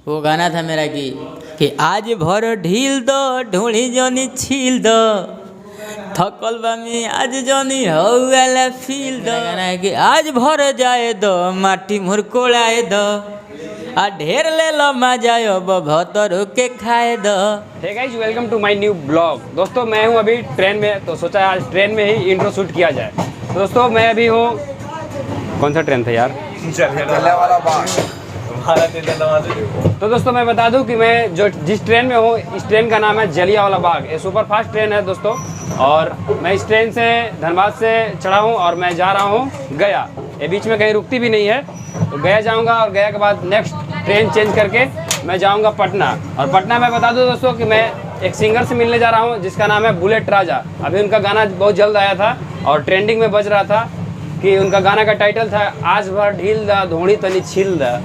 वो गाना था मेरा कि आज भर ढील दो ढूंढी जोनी छील दो थकल बामी आज जोनी हौला फील दो। गाना है कि आज भर जाए दो माटी मुरकोड़ाए दो आ ढेर ले लो मजा भतर के खाए दो। Hey guys, welcome to my new blog. दोस्तों मैं हूं अभी ट्रेन में, तो सोचा आज ट्रेन में ही इंट्रो शूट किया जाए। तो दोस्तों मैं अभी हूं, कौन सा ट्रेन था यार? जलियांवाला बाग। तो दोस्तों मैं बता दूं कि मैं जिस ट्रेन में हूं इस ट्रेन का नाम है जलियांवाला बाग। ये सुपर फास्ट ट्रेन है दोस्तों, और मैं इस ट्रेन से धनबाद से चढ़ा हूं और मैं जा रहा हूं गया। ये बीच में कहीं रुकती भी नहीं है, तो गया जाऊंगा और गया के बाद नेक्स्ट ट्रेन चेंज करके मैं जाऊंगा पटना। और पटना में बता दूं दोस्तों कि मैं एक सिंगर से मिलने जा रहा हूं जिसका नाम है बुलेट राजा। अभी उनका गाना बहुत जल्द आया था और ट्रेंडिंग में बज रहा था कि उनका गाना का टाइटल था आज भर ढील दा धोनी तनी छील दा।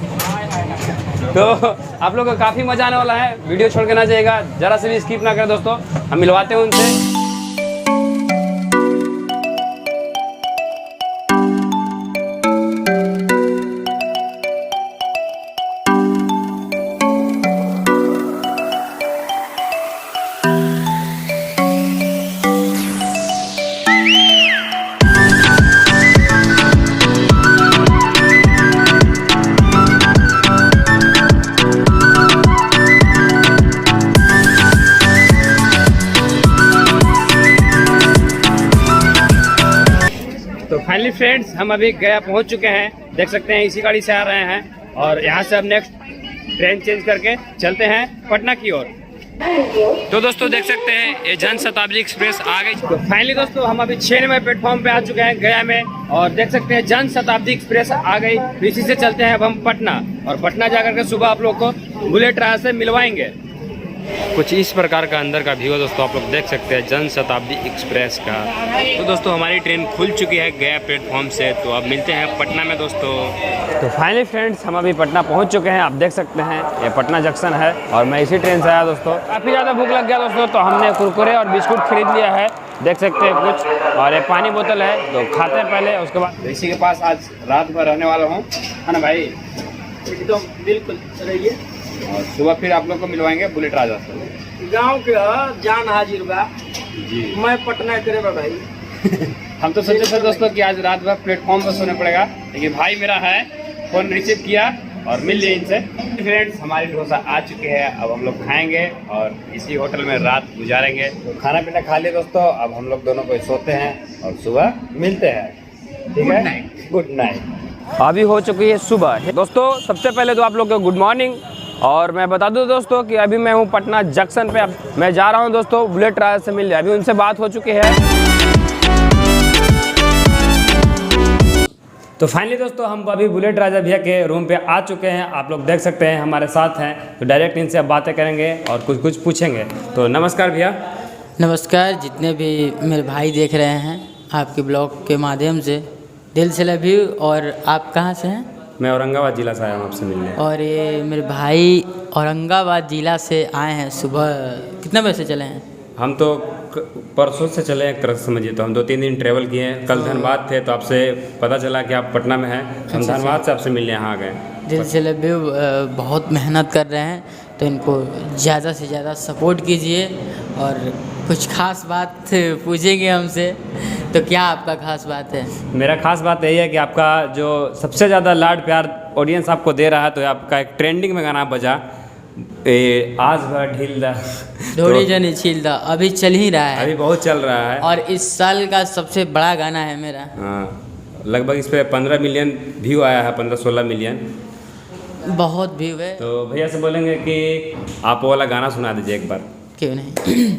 तो आप लोगों को काफ़ी मज़ा आने वाला है, वीडियो छोड़ के ना जाइएगा, ज़रा से भी स्किप ना करें दोस्तों। हम मिलवाते हैं उनसे। तो फाइनली फ्रेंड्स, हम अभी गया पहुंच चुके हैं। देख सकते हैं इसी गाड़ी से आ रहे हैं और यहाँ से अब नेक्स्ट ट्रेन चेंज करके चलते हैं पटना की ओर। तो दोस्तों देख सकते हैं ये जन शताब्दी एक्सप्रेस आ गई। तो फाइनली दोस्तों हम अभी 6 नंबर प्लेटफॉर्म पे आ चुके हैं गया में, और देख सकते हैं जन शताब्दी एक्सप्रेस आ गई। तो इसी से चलते हैं अब हम पटना, और पटना जाकर के सुबह आप लोग को बुलेट राजा से मिलवाएंगे। कुछ इस प्रकार का अंदर का व्यू है दोस्तों, आप लोग देख सकते हैं जन शताब्दी एक्सप्रेस का। तो दोस्तों हमारी ट्रेन खुल चुकी है गया प्लेटफॉर्म से, तो अब मिलते हैं पटना में दोस्तों। तो फाइनली फ्रेंड्स हम अभी पटना पहुंच चुके हैं। आप देख सकते हैं ये पटना जंक्शन है और मैं इसी ट्रेन से आया दोस्तों। काफ़ी ज़्यादा भूख लग गया दोस्तों, तो हमने कुरकुरे और बिस्कुट खरीद लिया है, देख सकते हैं कुछ, और एक पानी बोतल है, तो खाते हैं पहले, उसके बाद इसी के पास आज रात भर रहने वाला हूँ, है ना भाई? एकदम बिल्कुल रहिए, और सुबह फिर आप लोग को मिलवाएंगे बुलेट राजा से। गांव के जान हाजिर बा जी, मैं पटना करे बा भाई। हम तो सोचे थे दोस्तों कि आज रात भर प्लेटफॉर्म पर सोने पड़ेगा, लेकिन भाई मेरा है फोन रिसीव किया और मिल लिए इनसे। फ्रेंड्स हमारी डोसा आ चुके हैं, अब हम लोग खाएंगे और इसी होटल में रात गुजारेंगे। तो खाना पीना खा लिए दोस्तों, अब हम लोग दोनों को सोते हैं और सुबह मिलते हैं, ठीक है? Good night. अभी हो चुकी है सुबह दोस्तों। सबसे पहले तो आप लोग को गुड मॉर्निंग, और मैं बता दूं दोस्तों कि अभी मैं हूं पटना जंक्शन पे। अब मैं जा रहा हूं दोस्तों बुलेट राजा से मिलने, अभी उनसे बात हो चुकी है। तो फाइनली दोस्तों हम अभी बुलेट राजा भैया के रूम पे आ चुके हैं, आप लोग देख सकते हैं हमारे साथ हैं। तो डायरेक्ट इनसे अब बातें करेंगे और कुछ पूछेंगे। तो नमस्कार भैया। नमस्कार, जितने भी मेरे भाई देख रहे हैं आपके ब्लॉग के माध्यम से दिल से लव यू। और आप कहाँ से हैं? मैं औरंगाबाद जिला से आया हूँ आपसे मिलने। और ये मेरे भाई औरंगाबाद जिला से आए हैं। सुबह कितने बजे से चले हैं? हम तो परसों से चले एक तरह से समझिए, तो हम 2-3 दिन ट्रैवल किए हैं। कल धनबाद थे तो आपसे पता चला कि आप पटना में हैं, हम धनबाद से आपसे मिलने यहाँ आ गए। दिल से लव यू। बहुत मेहनत कर रहे हैं, तो इनको ज़्यादा से ज़्यादा सपोर्ट कीजिए। और कुछ खास बात पूछेंगे हमसे, तो क्या आपका खास बात है? मेरा खास बात यही है कि आपका जो सबसे ज़्यादा लाड प्यार ऑडियंस आपको दे रहा है, तो आपका एक ट्रेंडिंग में गाना बजा आज भर ढील दा थोड़ी जनी छील दा, अभी चल ही रहा है, अभी बहुत चल रहा है, और इस साल का सबसे बड़ा गाना है मेरा। हाँ, लगभग इस पर 15 मिलियन व्यू आया है, 15-16 मिलियन बहुत व्यू है। तो भैया से बोलेंगे कि आप वो वाला गाना सुना दीजिए एक बार। क्यों नहीं।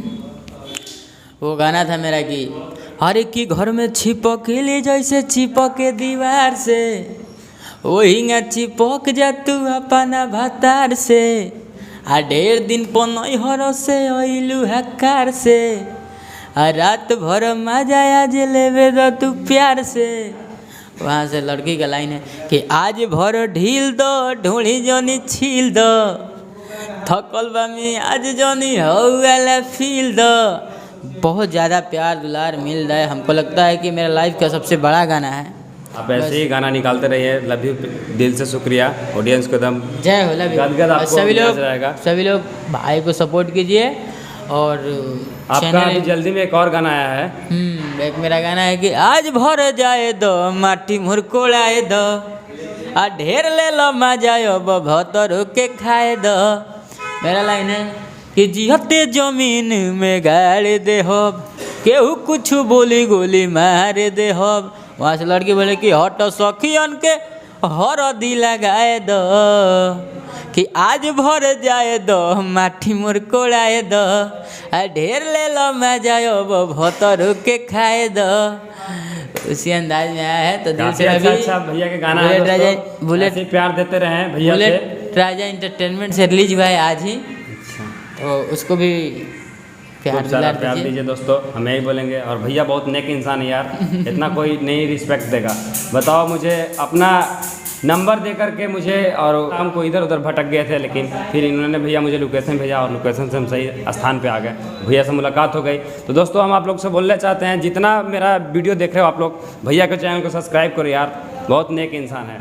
वो गाना था मेरा कि हर एक की घर में छिपक ले जैसे चिपक दीवार से, वही न चिपक जा तू अपना भतार से। आ ढेर दिन पनई हर से अइलू हकार से, आ रात भर मजा आज लेवे दो तू प्यार से। वहाँ से लड़की का लाइन है कि आज भर ढील दो ढूंढी जोनी छील दो थकल बामी आज जोनी हौला फील दो। बहुत ज़्यादा प्यार दुलार मिल रहा है, हमको लगता है कि मेरा लाइफ का सबसे बड़ा गाना है। आप ऐसे ही गाना निकालते रहिए। लव यू, दिल से शुक्रिया ऑडियंस को एकदम जय हो, लव यू। गदगद आपको सभी लोग भाई को सपोर्ट कीजिए। और आपका अभी जल्दी में एक और गाना आया है। एक मेरा गाना है कि आज भर जाए दो माटी मोर कोड़ाए दो, आ ढेर ले लो मजा अब भतर के खाए दो। मेरा लाइन है कि जिहते जमीन में गाड़ दे हो, केहू कुछ बोली गोली मार दे हो। वहाँ से लड़की बोले कि हट सखियन के हरदी लगाए दो, कि आज भर जाए दो माटी मोर कोड़ाए दो, आ ढेर ले लो मजा अब भतर के खाए दो। उसी अंदाज में आया है। तो दिल से अभी अच्छा भैया के गाना है दोस्तों, बुलेट ऐसे प्यार देते रहे भैया से। बुलेट राजा एंटरटेनमेंट से रिलीज हुआ है आज ही, तो उसको भी प्यार दीजिए दोस्तों। हम यही बोलेंगे। और भैया बहुत नेक इंसान है यार, इतना कोई नहीं रिस्पेक्ट देगा। बताओ, मुझे अपना नंबर दे करके मुझे, और हमको इधर उधर भटक गए थे, लेकिन फिर इन्होंने भैया मुझे लोकेशन भेजा और लोकेशन से हम सही स्थान पे आ गए। भैया से मुलाकात हो गई। तो दोस्तों हम आप लोग से बोलना चाहते हैं, जितना मेरा वीडियो देख रहे हो आप लोग, भैया के चैनल को सब्सक्राइब करो यार, बहुत नेक इंसान है।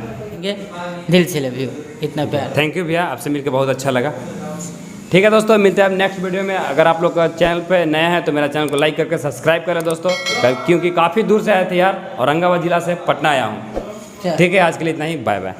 दिल से लव यू, इतना प्यार। थैंक यू भैया, आपसे मिलकर बहुत अच्छा लगा। ठीक है दोस्तों, मिलते हैं अब नेक्स्ट वीडियो में। अगर आप लोग का चैनल पे नए हैं तो मेरा चैनल को लाइक करके सब्सक्राइब करें दोस्तों, क्योंकि काफ़ी दूर से आए थे यार, औरंगाबाद जिला से पटना आया हूँ। ठीक है, आज के लिए इतना ही, बाय बाय।